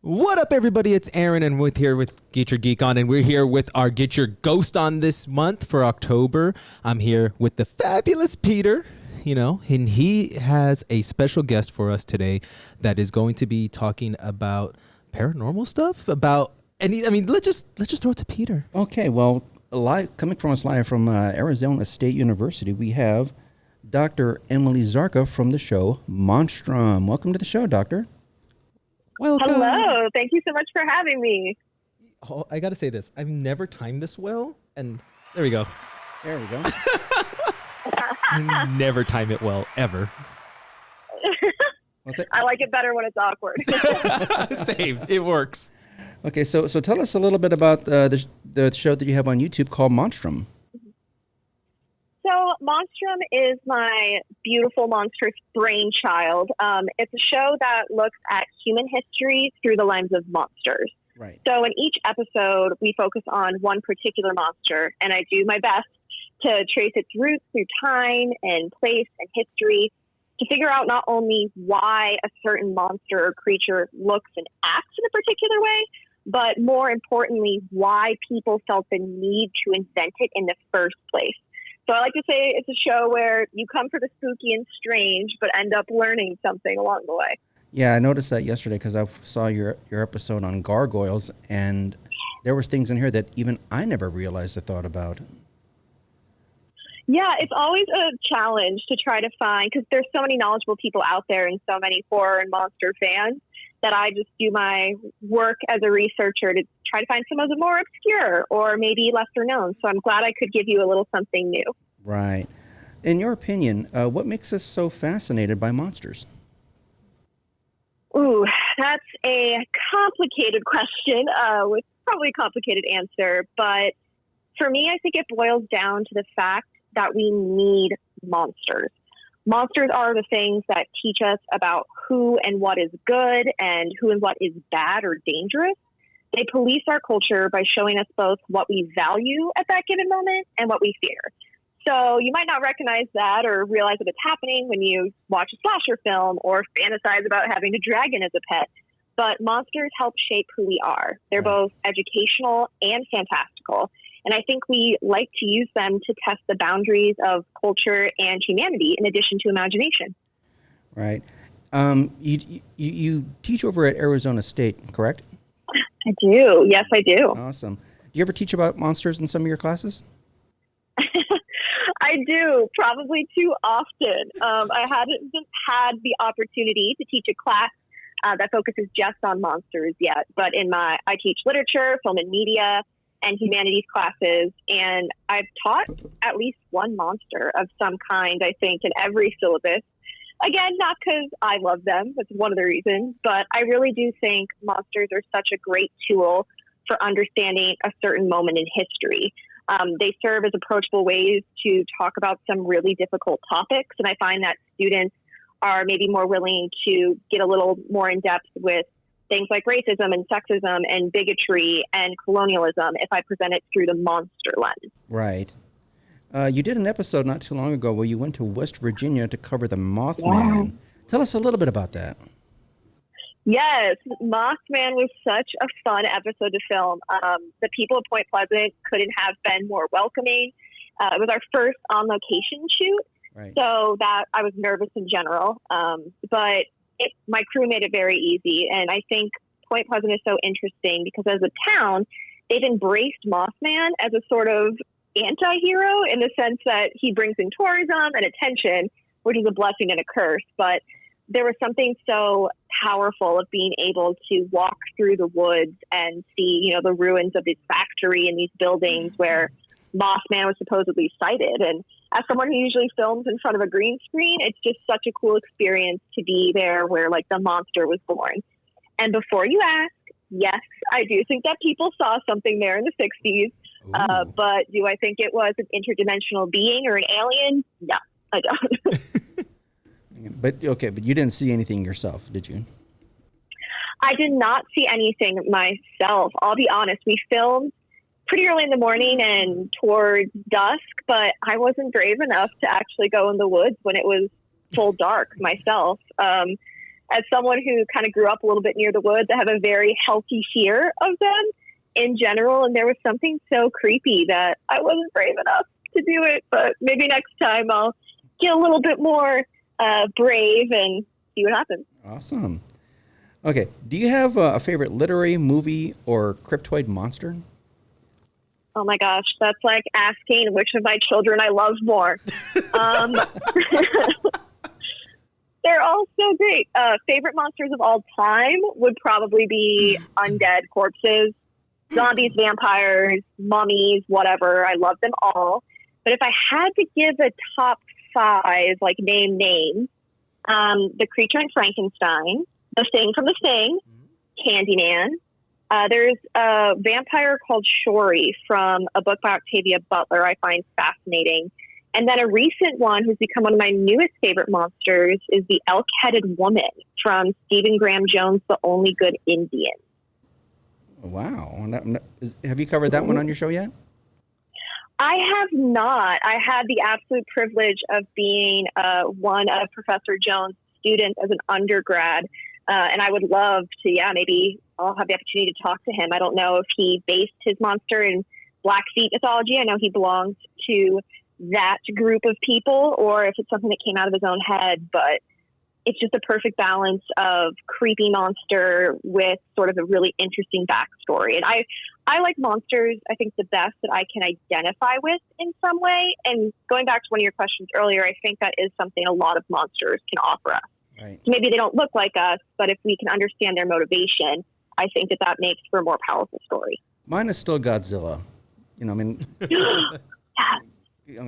What up, everybody? It's Aaron, and we're here with Get Your Geek On, and we're here with our Get Your Ghost On this month for October. I'm here with the fabulous Peter, and he has a special guest for us today that is going to be talking about paranormal stuff. Let's just throw it to Peter. Okay, well, coming from us live from Arizona State University, we have Dr. Emily Zarka from the show Monstrum. Welcome to the show, Doctor. Welcome. Hello. Thank you so much for having me. Oh, I got to say this. I've never timed this well, and there we go. There we go. I never time it well, ever. I like it better when it's awkward. Same. It works. Okay, so tell us a little bit about the show that you have on YouTube called Monstrum. So Monstrum is my beautiful monstrous brainchild. It's a show that looks at human history through the lens of monsters. Right. So in each episode, we focus on one particular monster, and I do my best to trace its roots through time and place and history to figure out not only why a certain monster or creature looks and acts in a particular way, but more importantly, why people felt the need to invent it in the first place. So I like to say it's a show where you come for the spooky and strange, but end up learning something along the way. Yeah, I noticed that yesterday because I saw your episode on gargoyles, and there was things in here that even I never realized or thought about. Yeah, it's always a challenge to try to find, because there's so many knowledgeable people out there and so many horror and monster fans that I just do my work as a researcher to try to find some of the more obscure or maybe lesser known. So I'm glad I could give you a little something new. Right. In your opinion, what makes us so fascinated by monsters? Ooh, that's a complicated question with probably a complicated answer. But for me, I think it boils down to the fact that we need monsters. Monsters are the things that teach us about who and what is good and who and what is bad or dangerous. They police our culture by showing us both what we value at that given moment and what we fear. So you might not recognize that or realize that it's happening when you watch a slasher film or fantasize about having a dragon as a pet. But monsters help shape who we are. They're both educational and fantastical. And I think we like to use them to test the boundaries of culture and humanity in addition to imagination. Right. You teach over at Arizona State, correct? I do. Yes, I do. Awesome. Do you ever teach about monsters in some of your classes? I do, probably too often. I hadn't had the opportunity to teach a class that focuses just on monsters yet. But I teach literature, film and media, and humanities classes, and I've taught at least one monster of some kind, I think, in every syllabus. Again, not because I love them, that's one of the reasons, but I really do think monsters are such a great tool for understanding a certain moment in history. They serve as approachable ways to talk about some really difficult topics, and I find that students are maybe more willing to get a little more in depth with things like racism and sexism and bigotry and colonialism if I present it through the monster lens. Right. You did an episode not too long ago where you went to West Virginia to cover the Mothman. Yeah. Tell us a little bit about that. Yes, Mothman was such a fun episode to film. The people of Point Pleasant couldn't have been more welcoming. It was our first on-location shoot, right. So that I was nervous in general, but my crew made it very easy. And I think Point Pleasant is so interesting because as a town, they've embraced Mothman as a sort of anti-hero in the sense that he brings in tourism and attention, which is a blessing and a curse. But there was something so powerful of being able to walk through the woods and see, the ruins of this factory and these buildings where Mothman was supposedly sighted. And as someone who usually films in front of a green screen, it's just such a cool experience to be there where the monster was born. And before you ask, yes, I do think that people saw something there in the 60s. But do I think it was an interdimensional being or an alien? No, I don't. But you didn't see anything yourself, did you? I did not see anything myself. I'll be honest. We filmed pretty early in the morning and towards dusk, but I wasn't brave enough to actually go in the woods when it was full dark myself. as someone who kind of grew up a little bit near the woods, I have a very healthy fear of them in general. And there was something so creepy that I wasn't brave enough to do it. But maybe next time I'll get a little bit more brave and see what happens. Awesome. Okay. Do you have a favorite literary, movie, or cryptoid monster? Oh my gosh, that's like asking which of my children I love more. They're all so great. Favorite monsters of all time would probably be undead corpses, zombies, vampires, mummies, whatever. I love them all. But if I had to give a top 5, like name names, the Creature in Frankenstein, the Thing from the Thing, Candyman. There's a vampire called Shori from a book by Octavia Butler I find fascinating. And then a recent one who's become one of my newest favorite monsters is the Elk-Headed Woman from Stephen Graham Jones' The Only Good Indian. Wow. Have you covered that one on your show yet? I have not. I had the absolute privilege of being one of Professor Jones' students as an undergrad. And I would love to, maybe I'll have the opportunity to talk to him. I don't know if he based his monster in Blackfeet mythology. I know he belongs to that group of people, or if it's something that came out of his own head, but it's just a perfect balance of creepy monster with sort of a really interesting backstory. And I like monsters, I think, the best that I can identify with in some way. And going back to one of your questions earlier, I think that is something a lot of monsters can offer us. Right. So maybe they don't look like us, but if we can understand their motivation, I think that makes for a more powerful story. Mine is still Godzilla. You know, I mean...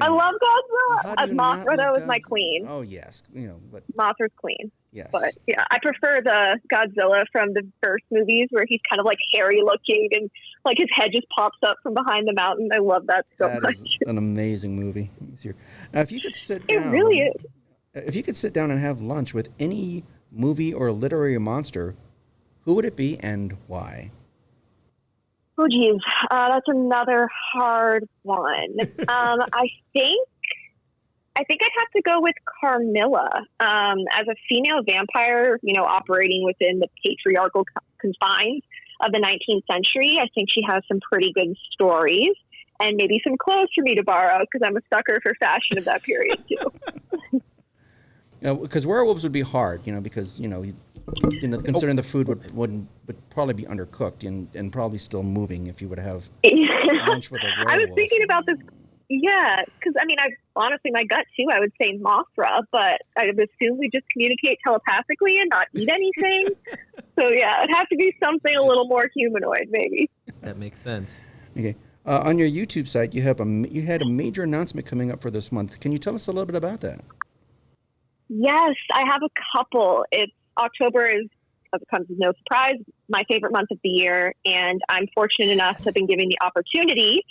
I love Godzilla. Mothra, though, is my queen. Oh, yes. You know, but Mothra's queen. Yes. But yeah, I prefer the Godzilla from the first movies where he's kind of like hairy looking and like his head just pops up from behind the mountain. I love that so much. That is an amazing movie. Now, if you could sit down... It really is. If you could sit down and have lunch with any movie or literary monster, who would it be and why? Oh, geez. That's another hard one. I think I'd have to go with Carmilla. As a female vampire, operating within the patriarchal confines of the 19th century, I think she has some pretty good stories and maybe some clothes for me to borrow because I'm a sucker for fashion of that period, too. Because werewolves would be hard, because, considering the food would probably be undercooked and probably still moving if you would have lunch with a werewolf. I was thinking about this. Yeah, because, honestly, my gut, too, I would say Mothra, but I would assume we just communicate telepathically and not eat anything. So, yeah, it'd have to be something a little more humanoid, maybe. That makes sense. Okay. On your YouTube site, you had a major announcement coming up for this month. Can you tell us a little bit about that? Yes, I have a couple. October is, as it comes as no surprise, my favorite month of the year, and I'm fortunate enough to have been given the opportunity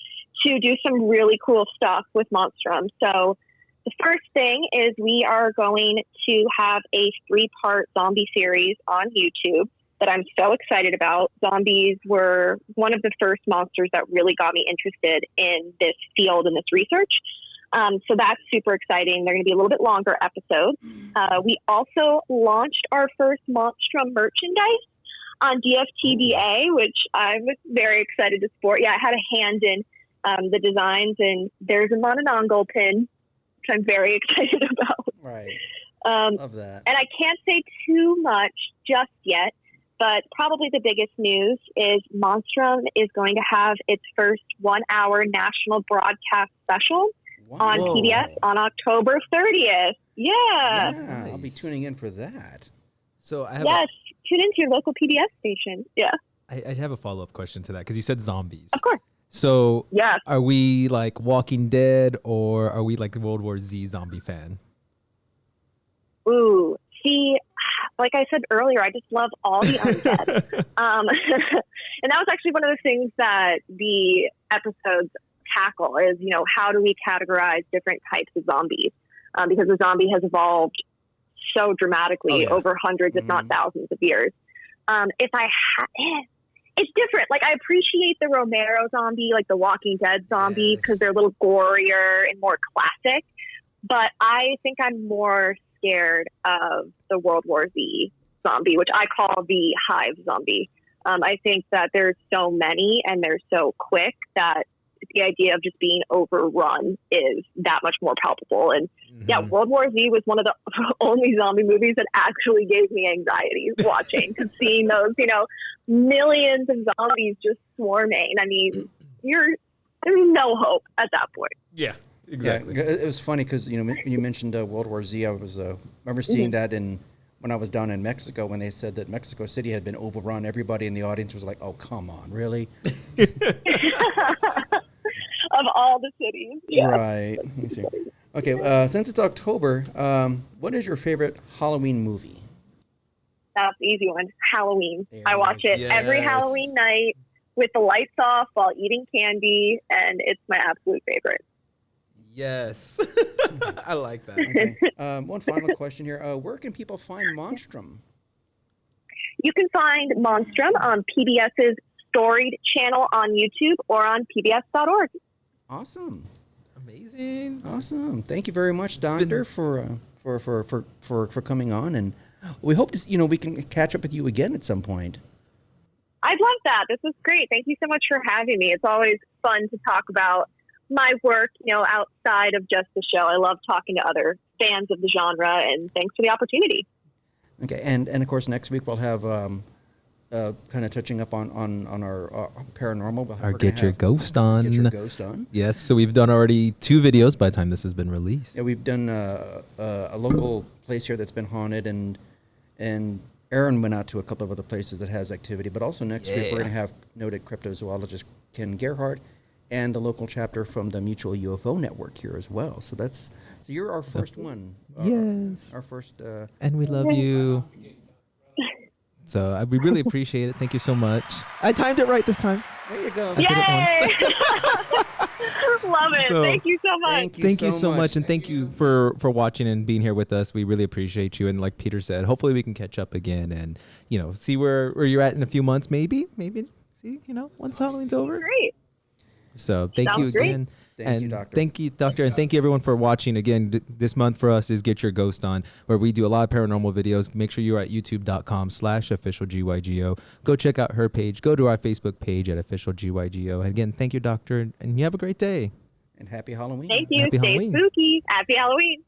to do some really cool stuff with Monstrum. So the first thing is we are going to have a 3-part zombie series on YouTube that I'm so excited about. Zombies were one of the first monsters that really got me interested in this field and this research. So that's super exciting. They're going to be a little bit longer episodes. We also launched our first Monstrum merchandise on DFTBA, which I'm very excited to support. Yeah, I had a hand in the designs, and there's a Mononongo pin, which I'm very excited about. Right. Love that. And I can't say too much just yet, but probably the biggest news is Monstrum is going to have its first 1-hour national broadcast special on PBS on October 30th. Yeah. Nice. I'll be tuning in for that. So I have tune into your local PBS station. Yeah. I have a follow-up question to that because you said zombies. Of course. So yeah, are we like Walking Dead or are we like the World War Z zombie fan? Ooh, see, like I said earlier, I just love all the undead. And that was actually one of the things that the episodes tackle is, how do we categorize different types of zombies? Because the zombie has evolved so dramatically over hundreds, if not thousands of years. It's different. Like, I appreciate the Romero zombie, like the Walking Dead zombie, because they're a little gorier and more classic. But I think I'm more scared of the World War Z zombie, which I call the hive zombie. I think that there's so many and they're so quick that the idea of just being overrun is that much more palpable. And yeah, World War Z was one of the only zombie movies that actually gave me anxiety watching, because seeing those, millions of zombies just swarming. I mean, there's no hope at that point. Yeah, exactly. Yeah, it was funny because you mentioned World War Z. I was remember seeing that when I was down in Mexico, when they said that Mexico City had been overrun. Everybody in the audience was like, "Oh, come on, really?" Of all the cities, yeah. Right. Let me see. Okay, since it's October, what is your favorite Halloween movie? That's the easy one. Halloween. There I watch it every Yes. Halloween night with the lights off while eating candy, and it's my absolute favorite. Yes. I like that. Okay. One final question here. Where can people find Monstrum? You can find Monstrum on PBS's Storied channel on YouTube or on pbs.org. Awesome. Amazing. Awesome. Thank you very much, Doctor, for coming on, and we hope to, we can catch up with you again at some point. I'd love that. This was great. Thank you so much for having me. It's always fun to talk about my work, outside of just the show. I love talking to other fans of the genre, and thanks for the opportunity. Okay, and of course next week we'll have kind of touching up on our paranormal. Our We're Get gonna Your have Ghost On. Get Your Ghost On. Yes, so we've done already 2 videos by the time this has been released. Yeah, we've done a local place here that's been haunted, and Aaron went out to a couple of other places that has activity. But also next week we're going to have noted cryptozoologist Ken Gerhardt and the local chapter from the Mutual UFO Network here as well. So you're our first one. Yes. Our first. And we love you. So we really appreciate it. Thank you so much. I timed it right this time. There you go. I did it once. Love it. So, Thank you so much. Thank you so much, and thank you for watching and being here with us. We really appreciate you. And like Peter said, hopefully we can catch up again and see where you're at in a few months. Maybe see once Halloween's over. Great. So thank Sounds you great. again. Thank you, Doctor. Thank you, Doctor. And thank you, everyone, for watching. Again, this month for us is Get Your Ghost On, where we do a lot of paranormal videos. Make sure you're at youtube.com/officialgygo. Go check out her page. Go to our Facebook page at officialgygo. And again, thank you, Doctor. And you have a great day. And happy Halloween. Thank you. Happy Stay Halloween. spooky. Happy Halloween.